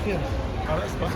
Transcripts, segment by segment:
champion. Oh, that's fun.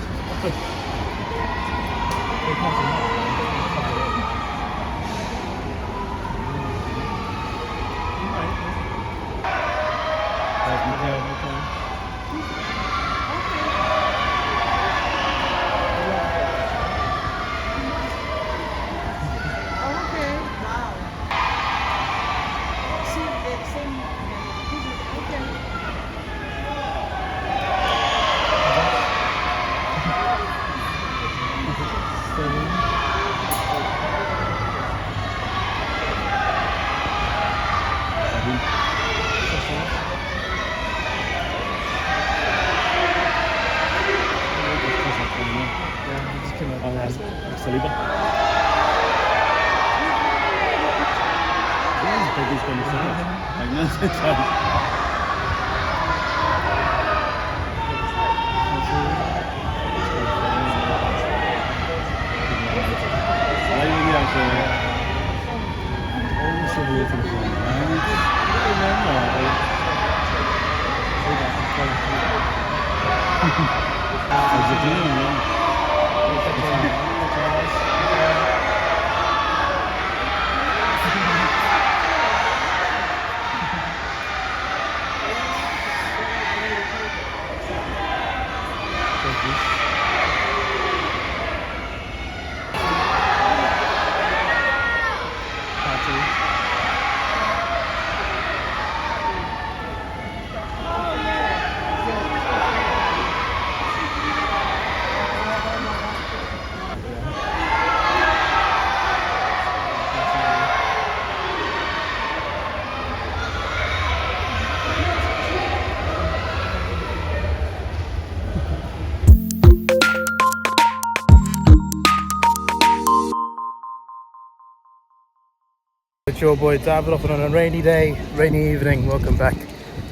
It's your boy Davidoff on a rainy day, rainy evening. Welcome back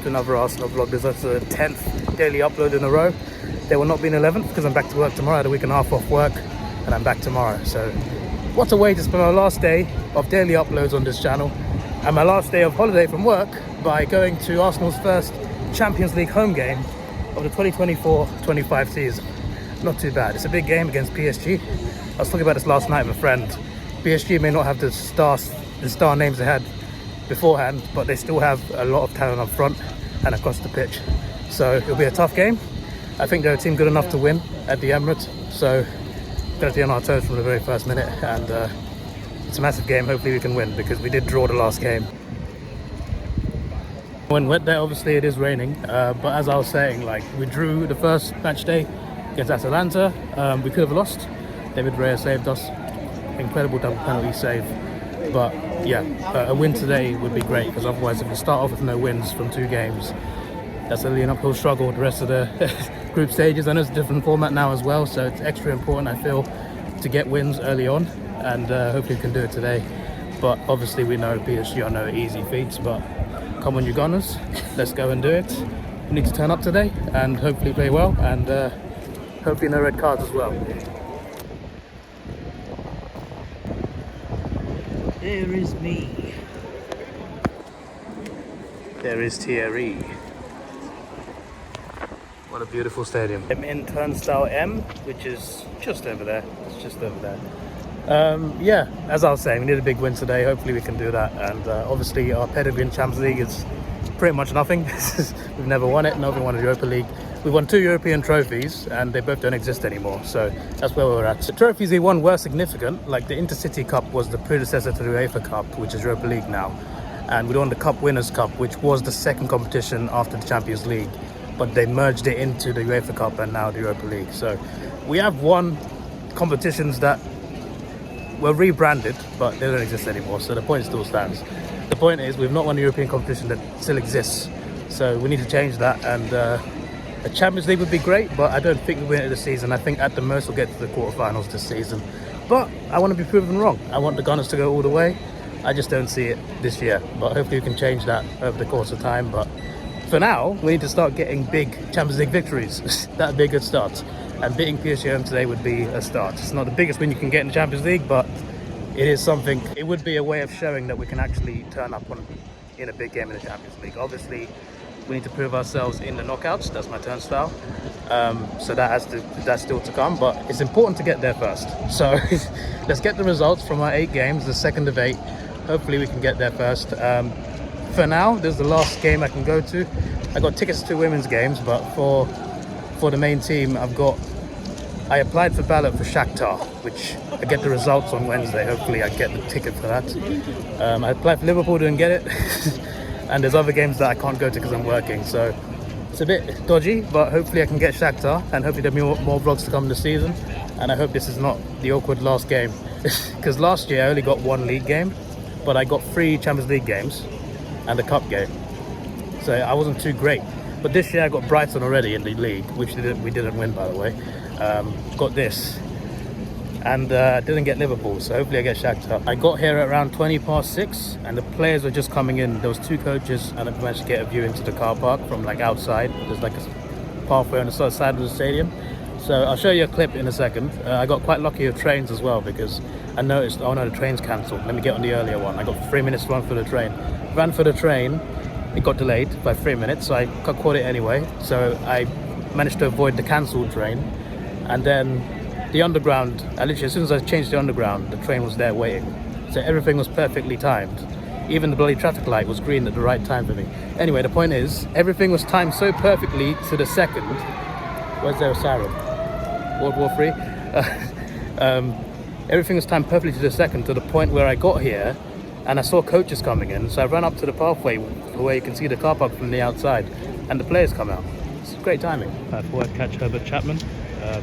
to another Arsenal vlog. This is the 10th daily upload in a row. There will not be an 11th because I'm back to work tomorrow. I had a week and a half off work and I'm back tomorrow. So what a way to spend my last day of daily uploads on this channel and my last day of holiday from work by going to Arsenal's first Champions League home game of the 2024-25 season. Not too bad. It's a big game against PSG. I was talking about this last night with a friend. PSG may not have the star names they had beforehand, but they still have a lot of talent up front and across the pitch. So it'll be a tough game. I think they're a team good enough to win at the Emirates. So got to be on our toes from the very first minute, and it's a massive game. Hopefully we can win because we did draw the last game. When wet there, obviously it is raining, but as I was saying, like, we drew the first match day against Atalanta. We could have lost. David Reyes saved us. Incredible double penalty save. But yeah, a win today would be great, because otherwise if we start off with no wins from 2 games, that's really an uphill struggle the rest of the group stages. I know it's a different format now as well, so it's extra important, I feel, to get wins early on, and hopefully we can do it today. But obviously we know PSG are no easy feats, but come on you Gunners, let's go and do it. We need to turn up today and hopefully play well, and hopefully no red cards as well. There is me. There is Thierry. What a beautiful stadium. I'm in Turnstile M, which is just over there. It's just over there. Yeah, as I was saying, we need a big win today. Hopefully we can do that. And obviously our pedigree in Champions League is pretty much nothing. We've never won it. Never won a Europa League. We won 2 European trophies and they both don't exist anymore. So that's where we're at. The trophies we won were significant. Like the Intercity Cup was the predecessor to the UEFA Cup, which is Europa League now. And we won the Cup Winners' Cup, which was the second competition after the Champions League. But they merged it into the UEFA Cup and now the Europa League. So we have won competitions that were rebranded, but they don't exist anymore. So the point still stands. The point is we've not won a European competition that still exists. So we need to change that, and a Champions League would be great, but I don't think we'll win it this season. I think at the most we'll get to the quarterfinals this season. But I want to be proven wrong. I want the Gunners to go all the way. I just don't see it this year. But hopefully we can change that over the course of time. But for now, we need to start getting big Champions League victories. That'd be a good start. And beating PSG home today would be a start. It's not the biggest win you can get in the Champions League, but it is something. It would be a way of showing that we can actually turn up in a big game in the Champions League. Obviously, We need to prove ourselves in the knockouts. That's my turnstile. So that's still to come, but it's important to get there first. So let's get the results from our 8 games, the second of 8. Hopefully we can get there first. For now, this is the last game I can go to. I got tickets to women's games, but for the main team, I applied for ballot for Shakhtar, which I get the results on Wednesday. Hopefully I get the ticket for that. I applied for Liverpool, didn't get it. And there's other games that I can't go to because I'm working. So it's a bit dodgy, but hopefully I can get Shakhtar, and hopefully there'll be more vlogs to come this season. And I hope this is not the awkward last game. Because last year I only got 1 league game, but I got 3 Champions League games and a cup game. So I wasn't too great. But this year I got Brighton already in the league, which we didn't win, by the way. Got this, and didn't get Liverpool, so hopefully I get Shakhtar. I got here at around 6:20, and the players were just coming in. There was 2 coaches, and I managed to get a view into the car park from like outside. There's like a pathway on the side of the stadium. So I'll show you a clip in a second. I got quite lucky with trains as well, because I noticed, oh no, the train's cancelled. Let me get on the earlier one. I got 3 minutes to run for the train. Ran for the train, it got delayed by 3 minutes, so I caught it anyway. So I managed to avoid the cancelled train. And then the underground, literally as soon as I changed the underground, the train was there waiting. So everything was perfectly timed. Even the bloody traffic light was green at the right time for me. Anyway, the point is, everything was timed so perfectly to the second. Where's there a siren? World War III? Everything was timed perfectly to the second, to the point where I got here and I saw coaches coming in. So I ran up to the pathway where you can see the car park from the outside, and the players come out. It's great timing. I thought I'd catch Herbert Chapman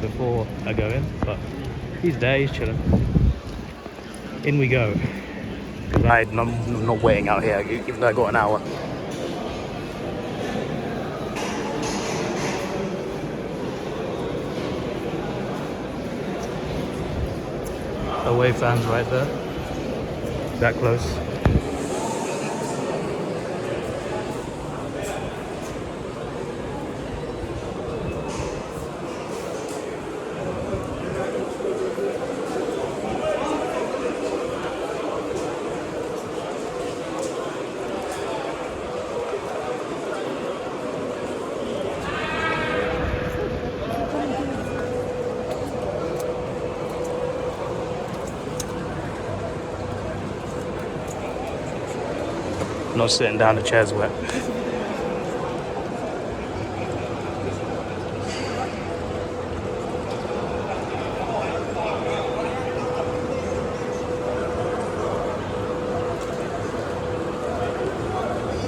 before I go in, but he's there, he's chilling. In we go. I'm not waiting out here, even though I got an hour. Away fans right there, that close. Not sitting down, the chair's wet.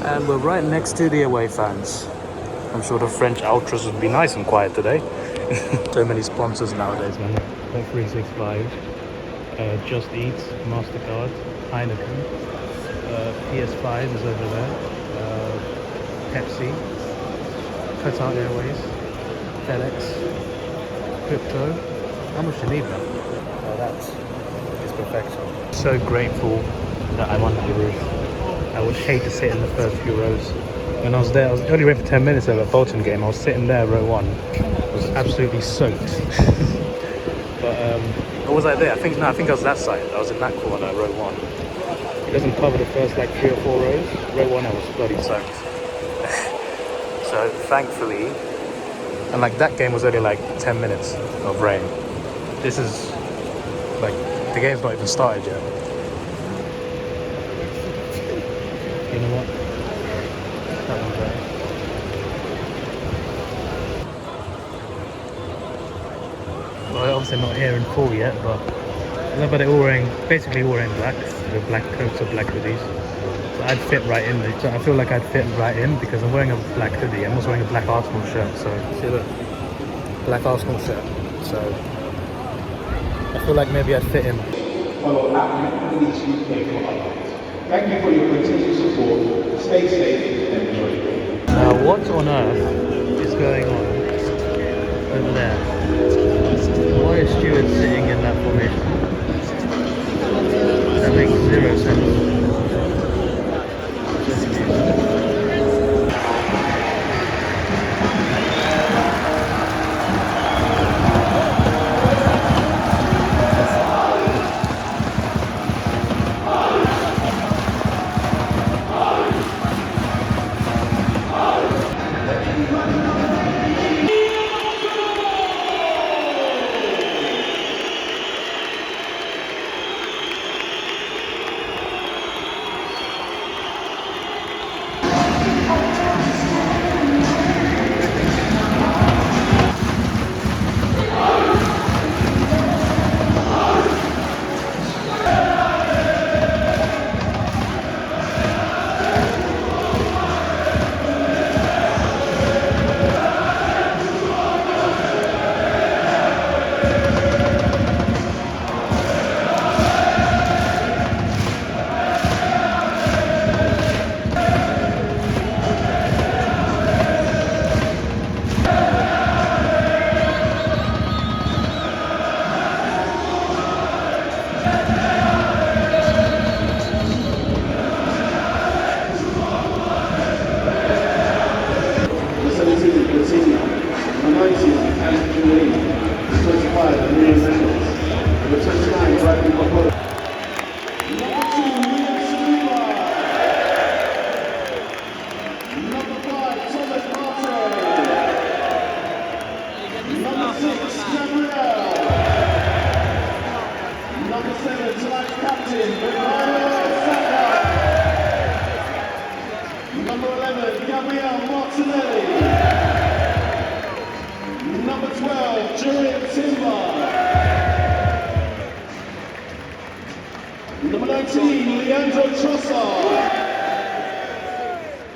And we're right next to the away fans. I'm sure the French ultras would be nice and quiet today. So many sponsors nowadays, man. Bet365, Just Eat, MasterCard, Heineken. PS5 is over there, Pepsi, Qatar Airways, FedEx, Crypto. How much do you need, man? Oh, that is perfection. So grateful that I'm under the roof. I would hate to sit in the first few rows. When I was there, I was only waiting for 10 minutes of a Bolton game. I was sitting there, row 1. I was absolutely soaked. But or was I there? I think I was that side. I was in that corner, row 1. It doesn't cover the first like 3 or 4 rows. Row 1 I was bloody soaked. So thankfully, and like that game was only like 10 minutes of rain. This is like, the game's not even started yet. You know what? That one's there. Well, obviously not here in full yet, but they're all basically all wearing black. The black coats or black hoodies. So I'd fit right in. So I feel like I'd fit right in because I'm wearing a black hoodie. I'm also wearing a black Arsenal shirt. So see, look, black Arsenal shirt. So I feel like maybe I'd fit in. Thank you for your continued support. Stay safe and enjoy. Now, what on earth is going on over there? Why is Stuart sitting in that formation? That makes 0 sense. Number 11, Gabrielle Martinelli. Number 12, Julian Timber. Number 19, Leandro Trossard.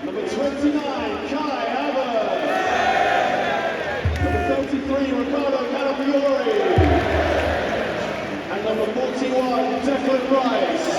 Number 29, Kai Havertz. Number 33, Ricardo Calafiori. And number 41, Declan Rice.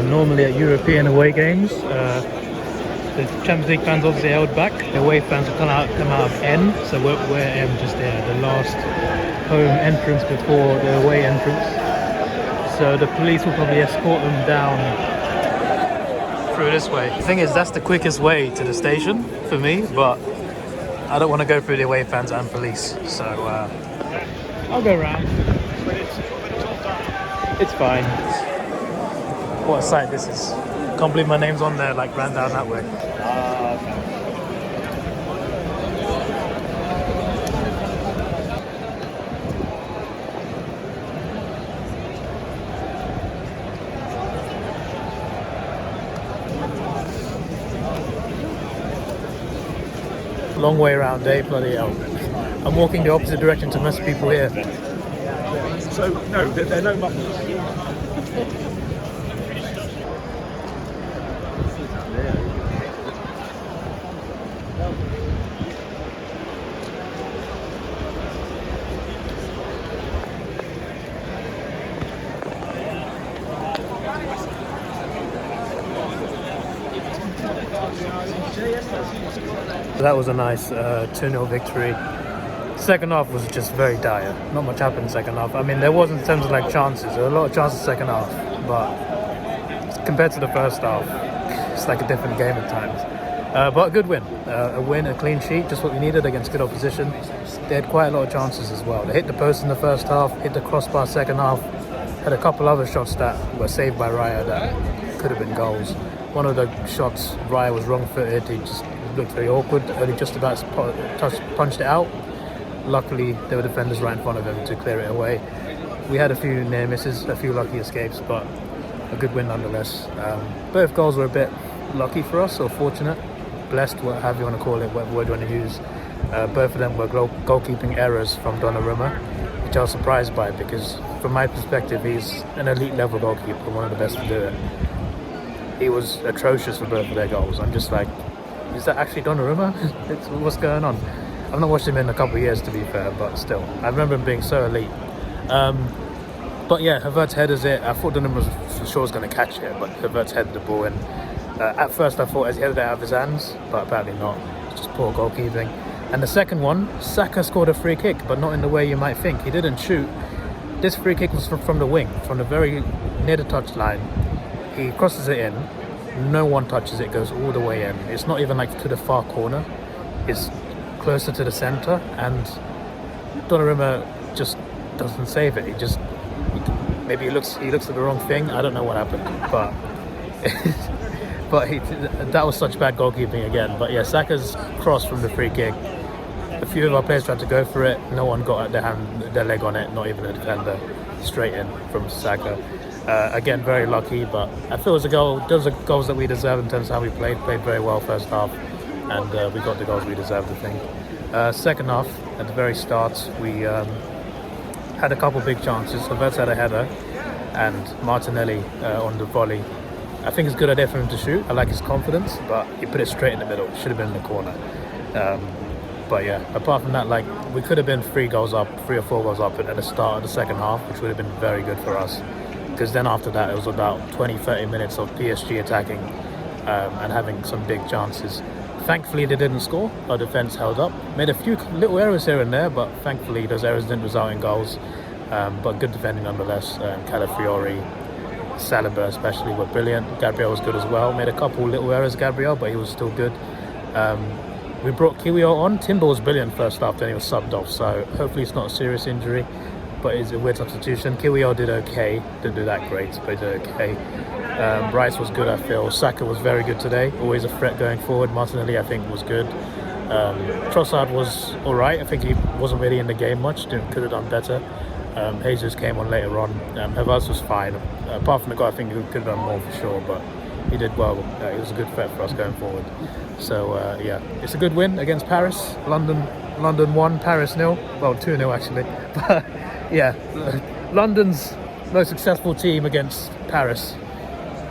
normally at European away games. The Champions League fans obviously held back. The away fans will come out of N, so we're M just there, the last home entrance before the away entrance. So the police will probably escort them down through this way. The thing is, that's the quickest way to the station for me, but I don't want to go through the away fans and police, so I'll go around. It's fine. What a sight this is. Can't believe my name's on there, like ran down that way. Long way around, eh? Bloody hell. I'm walking the opposite direction to most people here. So, no, they're no muffins. That was a nice 2-0 victory. Second half was just very dire. Not much happened in the second half. I mean, there was in terms of like chances. There were a lot of chances in the second half, but compared to the first half, it's like a different game at times. But a good win. A win, a clean sheet, just what we needed against good opposition. They had quite a lot of chances as well. They hit the post in the first half, hit the crossbar second half, had a couple other shots that were saved by Raya that could have been goals. One of the shots, Raya was wrong-footed. He just looked very awkward. Only just about punched it out. Luckily, there were defenders right in front of him to clear it away. We had a few near misses, a few lucky escapes, but a good win nonetheless. Both goals were a bit lucky for us, or fortunate, blessed, whatever you want to call it, whatever word you want to use. Both of them were goalkeeping errors from Donnarumma, which I was surprised by because, from my perspective, he's an elite level goalkeeper, one of the best to do it. He was atrocious for both of their goals. I'm just like, is that actually Donnarumma? What's going on? I've not watched him in a couple of years, to be fair, but still, I remember him being so elite. But yeah, Havertz headers it. I thought Donnarumma was for sure going to catch it, but Havertz headed the ball in. At first I thought as he headed it out of his hands, but apparently not. It's just poor goalkeeping. And the second one, Saka scored a free kick, but not in the way you might think. He didn't shoot. This free kick was from the wing, from the very near the touchline. He crosses it in. No one touches it, goes all the way in. It's not even like to the far corner. It's closer to the centre, and Donnarumma just doesn't save it. Maybe he looks at the wrong thing. I don't know what happened, but that was such bad goalkeeping again. But yeah, Saka's cross from the free kick. A few of our players tried to go for it. No one got their leg on it. Not even a defender. Straight in from Saka. Again, very lucky, but I feel it was a goal. Those are goals that we deserve in terms of how we played. Played very well first half, and we got the goals we deserved, I think. Second half, at the very start, we had a couple big chances. Havertz had a header, and Martinelli on the volley. I think it's a good idea for him to shoot. I like his confidence, but he put it straight in the middle. It should have been in the corner. But yeah, apart from that, like, we could have been 3 or 4 goals up at the start of the second half, which would have been very good for us. Because then after that, it was about 20-30 minutes of PSG attacking and having some big chances. Thankfully, they didn't score. Our defence held up. Made a few little errors here and there, but thankfully those errors didn't result in goals. But good defending nonetheless. Calafiori, Saliba especially were brilliant. Gabriel was good as well. Made a couple little errors, Gabriel, but he was still good. We brought Kiwior on. Timber was brilliant first half, then he was subbed off. So hopefully it's not a serious injury, but it's a weird substitution. Kiwior did okay. Didn't do that great, but he did okay. Rice was good, I feel. Saka was very good today. Always a threat going forward. Martinelli, I think, was good. Trossard was alright. I think he wasn't really in the game much. Could have done better. Jesus came on later on. Havertz was fine. Apart from the goal, I think he could have done more for sure, but he did well. He was a good threat for us going forward. So yeah, it's a good win against Paris. London 1, Paris 0. Well, 2-0 actually. But yeah, London's most successful team against Paris.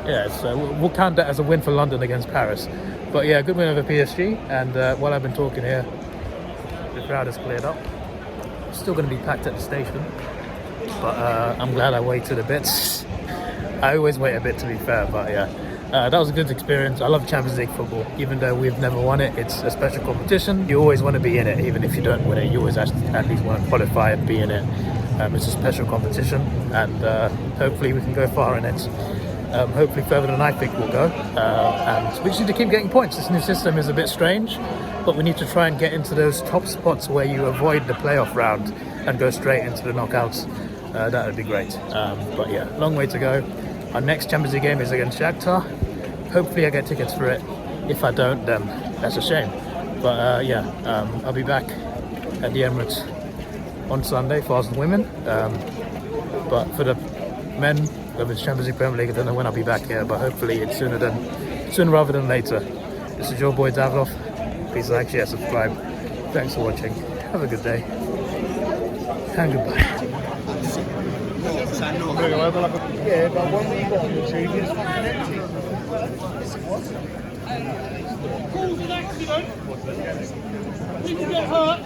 Yeah, so we'll count that as a win for London against Paris. But yeah, good win over PSG. And while I've been talking here, the crowd has cleared up. Still going to be packed at the station, but I'm glad I waited a bit. I always wait a bit, to be fair, but yeah. That was a good experience. I love Champions League football. Even though we've never won it, it's a special competition. You always want to be in it, even if you don't win it. You always at least want to qualify and be in it. It's a special competition, and hopefully we can go far in it. Hopefully further than I think we'll go. And we just need to keep getting points. This new system is a bit strange, but we need to try and get into those top spots where you avoid the playoff round and go straight into the knockouts. That would be great. But yeah, long way to go. Our next Champions League game is against Shakhtar. Hopefully I get tickets for it. If I don't, then that's a shame. But yeah, I'll be back at the Emirates on Sunday for us and women. But for the men of the Champions League Premier League, I don't know when I'll be back here, but hopefully it's sooner rather than later. This is your boy Davidoff. Please like, share, subscribe. Thanks for watching. Have a good day. And goodbye. Yeah, but when we got on the tube, it's fucking empty. Calls an accident. People get hurt.